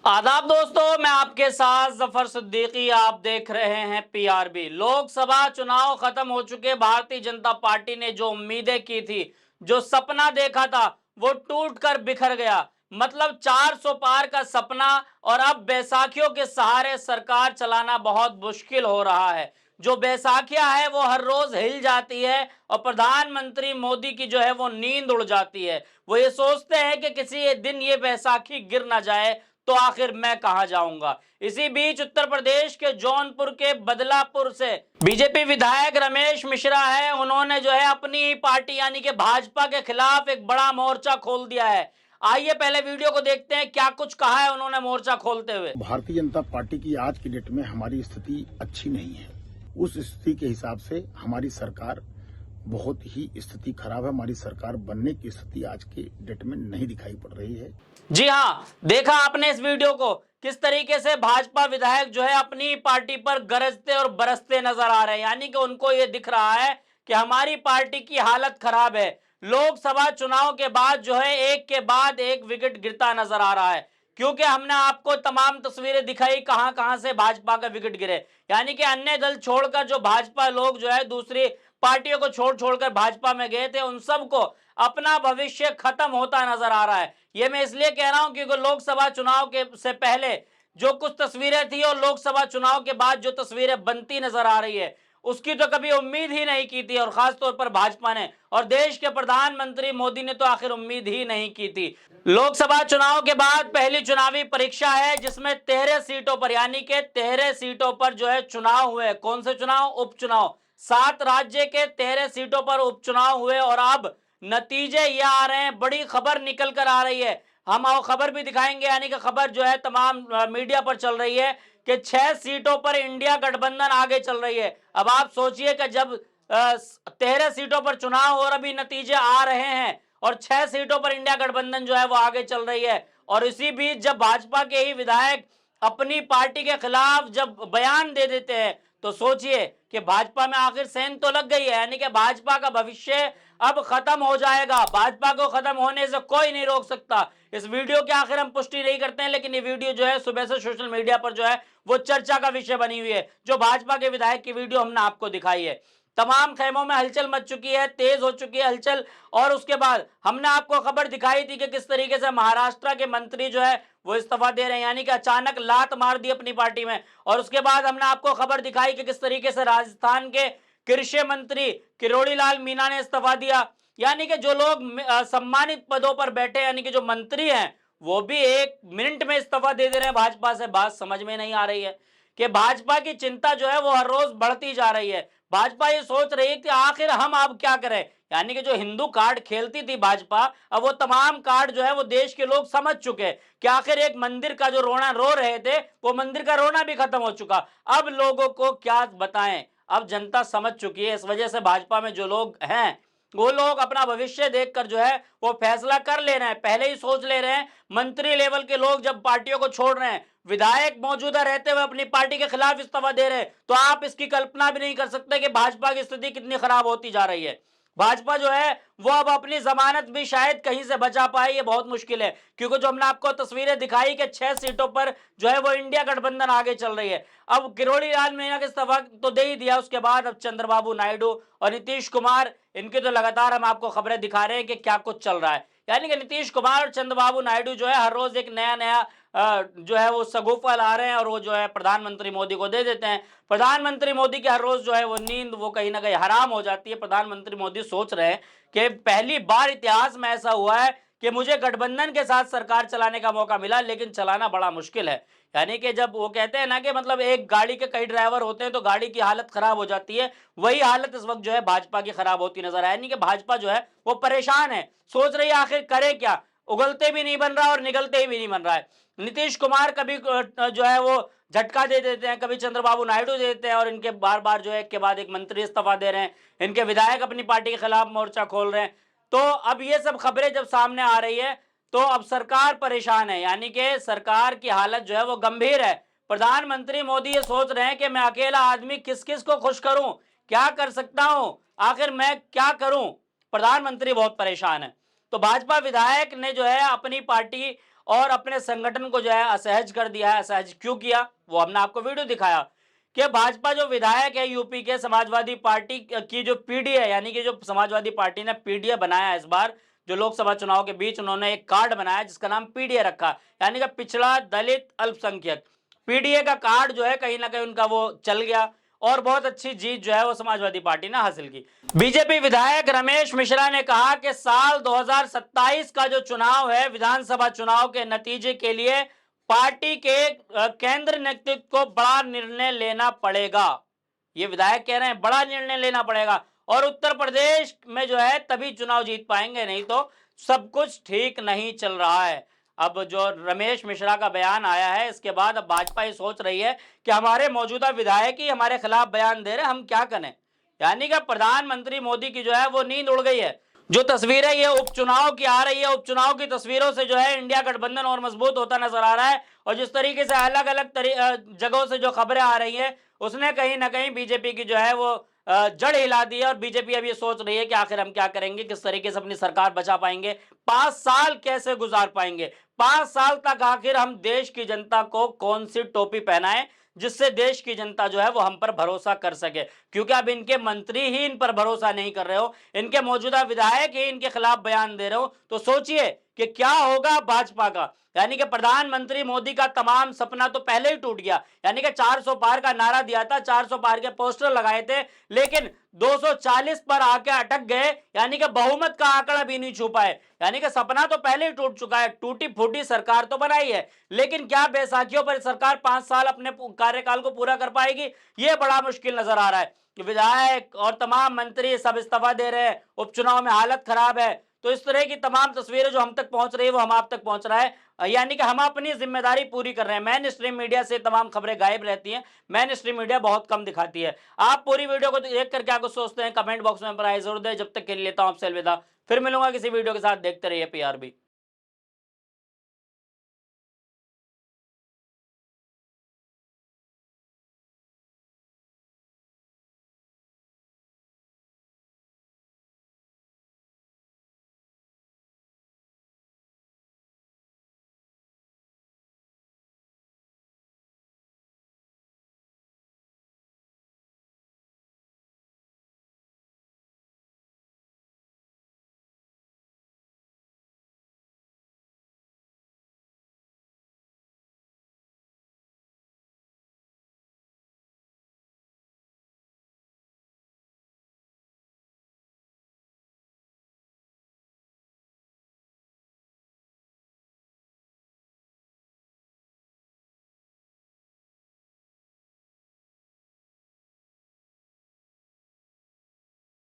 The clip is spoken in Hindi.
आदाब दोस्तों, मैं आपके साथ जफर सिद्दीकी। आप देख रहे हैं पीआरबी। लोकसभा चुनाव खत्म हो चुके। भारतीय जनता पार्टी ने जो उम्मीदें की थी, जो सपना देखा था, वो टूट कर बिखर गया। मतलब 400 पार का सपना और अब बैसाखियों के सहारे सरकार चलाना बहुत मुश्किल हो रहा है। जो बैसाखियां है वो हर रोज हिल जाती है और प्रधानमंत्री मोदी की जो है वो नींद उड़ जाती है। वो ये सोचते हैं कि किसी दिन ये बैसाखी गिर ना जाए तो आखिर मैं कहां जाऊंगा। इसी बीच उत्तर प्रदेश के जौनपुर के बदलापुर से बीजेपी विधायक रमेश मिश्रा है, उन्होंने जो है अपनी ही पार्टी यानी कि भाजपा के खिलाफ एक बड़ा मोर्चा खोल दिया है। आइए पहले वीडियो को देखते हैं क्या कुछ कहा है उन्होंने मोर्चा खोलते हुए। भारतीय जनता पार्टी की आज की डेट में हमारी स्थिति अच्छी नहीं है। उस स्थिति के हिसाब से हमारी सरकार बहुत ही स्थिति खराब है। हमारी सरकार बनने की स्थिति आज के डेट में नहीं दिखाई पड़ रही है। जी हां, देखा आपने इस वीडियो को, किस तरीके से भाजपा विधायक जो है अपनी पार्टी पर गरजते और बरसते नजर आ रहे हैं। यानी कि उनको यह दिख रहा है कि हमारी पार्टी की हालत खराब है। लोकसभा चुनाव के बाद जो है एक के बाद एक विकेट गिरता नजर आ रहा है, क्योंकि हमने आपको तमाम तस्वीरें दिखाई कहां कहां से भाजपा का विकेट गिरे। यानी कि अन्य दल छोड़कर जो भाजपा लोग जो है दूसरी पार्टियों को छोड़ छोड़कर भाजपा में गए थे, उन सबको अपना भविष्य खत्म होता नजर आ रहा है। ये मैं इसलिए कह रहा हूं क्योंकि लोकसभा चुनाव के से पहले जो कुछ तस्वीरें थी और लोकसभा चुनाव के बाद जो तस्वीरें बनती नजर आ रही है, उसकी तो कभी उम्मीद ही नहीं की थी, और खासतौर पर भाजपा ने और देश के प्रधानमंत्री मोदी ने तो आखिर उम्मीद ही नहीं की थी। लोकसभा चुनाव के बाद पहली चुनावी परीक्षा है जिसमें 13 सीटों पर यानी कि 13 सीटों पर जो है चुनाव हुए। कौन से चुनाव? उपचुनाव। 7 राज्य के 13 सीटों पर उपचुनाव हुए और अब नतीजे ये आ रहे हैं, बड़ी खबर निकल कर आ रही है। हम खबर भी दिखाएंगे, यानी कि खबर जो है तमाम मीडिया पर चल रही है कि 6 सीटों पर इंडिया गठबंधन आगे चल रही है। अब आप सोचिए कि जब 13 सीटों पर चुनाव और अभी नतीजे आ रहे हैं और 6 सीटों पर इंडिया गठबंधन जो है वो आगे चल रही है, और इसी बीच जब भाजपा के ही विधायक अपनी पार्टी के खिलाफ जब बयान दे देते हैं, तो सोचिए कि भाजपा में आखिर सेंध तो लग गई है। यानी कि भाजपा का भविष्य अब खत्म हो जाएगा। भाजपा को खत्म होने से कोई नहीं रोक सकता। इस वीडियो के आखिर हम पुष्टि नहीं करते हैं, लेकिन ये वीडियो जो है सुबह से सोशल मीडिया पर जो है वो चर्चा का विषय बनी हुई है। जो भाजपा के विधायक की वीडियो हमने आपको दिखाई है, तमाम खेमों में हलचल मच चुकी है, तेज हो चुकी है हलचल। और उसके बाद हमने आपको खबर दिखाई थी कि किस तरीके से महाराष्ट्र के मंत्री जो है वो इस्तीफा दे रहे हैं, यानी कि अचानक लात मार दी अपनी पार्टी में। और उसके बाद हमने आपको खबर दिखाई कि किस तरीके से राजस्थान के कृषि मंत्री किरोड़ी लाल मीणा ने इस्तीफा दिया। यानी कि जो लोग सम्मानित पदों पर बैठे, यानी कि जो मंत्री हैं, वो भी 1 मिनट में इस्तीफा दे रहे हैं भाजपा से। बात समझ में नहीं आ रही है कि भाजपा की चिंता जो है वो हर रोज बढ़ती जा रही है। भाजपा ये सोच रही है कि आखिर हम अब क्या करें। यानी कि जो हिंदू कार्ड खेलती थी भाजपा, अब वो तमाम कार्ड जो है वो देश के लोग समझ चुके कि आखिर एक मंदिर का जो रोना रो रहे थे, वो मंदिर का रोना भी खत्म हो चुका। अब लोगों को क्या बताएं, अब जनता समझ चुकी है। इस वजह से भाजपा में जो लोग हैं, वो लोग अपना भविष्य देखकर जो है वो फैसला कर ले रहे हैं, पहले ही सोच ले रहे हैं। मंत्री लेवल के लोग जब पार्टियों को छोड़ रहे हैं, विधायक मौजूदा रहते हुए अपनी पार्टी के खिलाफ इस्तीफा दे रहे हैं, तो आप इसकी कल्पना भी नहीं कर सकते कि भाजपा की स्थिति कितनी खराब होती जा रही है। भाजपा जो है वो अब अपनी जमानत भी शायद कहीं से बचा पाए, ये बहुत मुश्किल है। क्योंकि जो हमने आपको तस्वीरें दिखाई कि 6 सीटों पर जो है वो इंडिया गठबंधन आगे चल रही है। अब किरोड़ी लाल मीणा के इस्तीफा तो दे ही दिया, उसके बाद अब चंद्रबाबू नायडू और नीतीश कुमार, इनकी तो लगातार हम आपको खबरें दिखा रहे हैं कि क्या कुछ चल रहा है। यानी कि नीतीश कुमार और चंद्रबाबू नायडू जो है हर रोज एक नया नया जो है वो सगुफा ला रहे हैं और वो जो है प्रधानमंत्री मोदी को दे देते हैं। प्रधानमंत्री मोदी की हर रोज जो है वो नींद वो कहीं ना कहीं हराम हो जाती है। प्रधानमंत्री मोदी सोच रहे हैं कि पहली बार इतिहास में ऐसा हुआ है कि मुझे गठबंधन के साथ सरकार चलाने का मौका मिला, लेकिन चलाना बड़ा मुश्किल है। यानी कि जब वो कहते हैं ना कि मतलब एक गाड़ी के कई ड्राइवर होते हैं तो गाड़ी की हालत खराब हो जाती है, वही हालत इस वक्त जो है भाजपा की खराब होती नजर आए। यानी कि भाजपा जो है वो परेशान है, सोच रही है आखिर करे क्या। उगलते भी नहीं बन रहा और निगलते भी नहीं बन रहा है। नीतीश कुमार कभी जो है वो झटका दे देते हैं, कभी चंद्रबाबू नायडू दे देते हैं, और इनके बार बार जो है एक के बाद एक मंत्री इस्तीफा दे रहे हैं, इनके विधायक अपनी पार्टी के खिलाफ मोर्चा खोल रहे हैं। तो अब ये सब खबरें जब सामने आ रही है तो अब सरकार परेशान है। यानी कि सरकार की हालत जो है वो गंभीर है। प्रधानमंत्री मोदी ये सोच रहे हैं कि मैं अकेला आदमी किस किस को खुश करूं, क्या कर सकता हूं, आखिर मैं क्या करूं। प्रधानमंत्री बहुत परेशान है। तो भाजपा विधायक ने जो है अपनी पार्टी और अपने संगठन को जो है असहज कर दिया है। असहज क्यों किया, वो हमने आपको वीडियो दिखाया कि भाजपा जो विधायक है यूपी के समाजवादी पार्टी की जो पीडीए, यानी कि जो समाजवादी पार्टी ने पीडीए बनाया इस बार जो लोकसभा चुनाव के बीच, उन्होंने एक कार्ड बनाया जिसका नाम पीडीए रखा, यानी कि पिछड़ा दलित अल्पसंख्यक। पीडीए का कार्ड जो है कहीं ना कहीं उनका वो चल गया और बहुत अच्छी जीत जो है वो समाजवादी पार्टी ने हासिल की। बीजेपी विधायक रमेश मिश्रा ने कहा कि साल 2027 का जो चुनाव है, विधानसभा चुनाव के नतीजे के लिए पार्टी के केंद्र नेतृत्व को बड़ा निर्णय लेना पड़ेगा। ये विधायक कह रहे हैं बड़ा निर्णय लेना पड़ेगा और उत्तर प्रदेश में जो है तभी चुनाव जीत पाएंगे, नहीं तो सब कुछ ठीक नहीं चल रहा है। अब जो रमेश मिश्रा का बयान आया है, इसके बाद अब भाजपा ये सोच रही है कि हमारे मौजूदा विधायक ही हमारे खिलाफ बयान दे रहे हैं, हम क्या करें। यानी कि प्रधानमंत्री मोदी की जो है वो नींद उड़ गई है। जो तस्वीरें ये उपचुनाव की आ रही है, उपचुनाव की तस्वीरों से जो है इंडिया गठबंधन और मजबूत होता नजर आ रहा है और जिस तरीके से अलग अलग जगहों से जो खबरें आ रही है, उसने कहीं ना कहीं बीजेपी की जो है वो जड़ हिला दी है और बीजेपी अब ये सोच रही है कि आखिर हम क्या करेंगे, किस तरीके से अपनी सरकार बचा पाएंगे, 5 साल कैसे गुजार पाएंगे, 5 साल तक आखिर हम देश की जनता को कौन सी टोपी पहनाएं जिससे देश की जनता जो है वो हम पर भरोसा कर सके। क्योंकि अब इनके मंत्री ही इन पर भरोसा नहीं कर रहे हो, इनके मौजूदा विधायक ही इनके खिलाफ बयान दे रहे हो, तो सोचिए कि क्या होगा भाजपा का। यानी कि प्रधानमंत्री मोदी का तमाम सपना तो पहले ही टूट गया। यानी कि 400 पार का नारा दिया था, 400 पार के पोस्टर लगाए थे, लेकिन 240 पर आके अटक गए। यानी कि बहुमत का आंकड़ा भी नहीं छू पाए। यानी कि सपना तो पहले ही टूट चुका है। टूटी फूटी सरकार तो बनाई है, लेकिन क्या बैसाखियों पर सरकार 5 साल अपने कार्यकाल को पूरा कर पाएगी, यह बड़ा मुश्किल नजर आ रहा है। कि विधायक और तमाम मंत्री सब इस्तीफा दे रहे हैं, उपचुनाव में हालत खराब है, तो इस तरह की तमाम तस्वीरें जो हम तक पहुंच रही है वो हम आप तक पहुंच रहा है। यानी कि हम अपनी जिम्मेदारी पूरी कर रहे हैं। मेन स्ट्रीम मीडिया से तमाम खबरें गायब रहती हैं, मेन स्ट्रीम मीडिया बहुत कम दिखाती है। आप पूरी वीडियो को देख कर क्या कुछ सोचते हैं कमेंट बॉक्स में राय जरूर दें। जब तक के लिए लेता हूं आपसे अलविदा, फिर मिलूंगा किसी वीडियो के साथ। देखते रहिए PRB।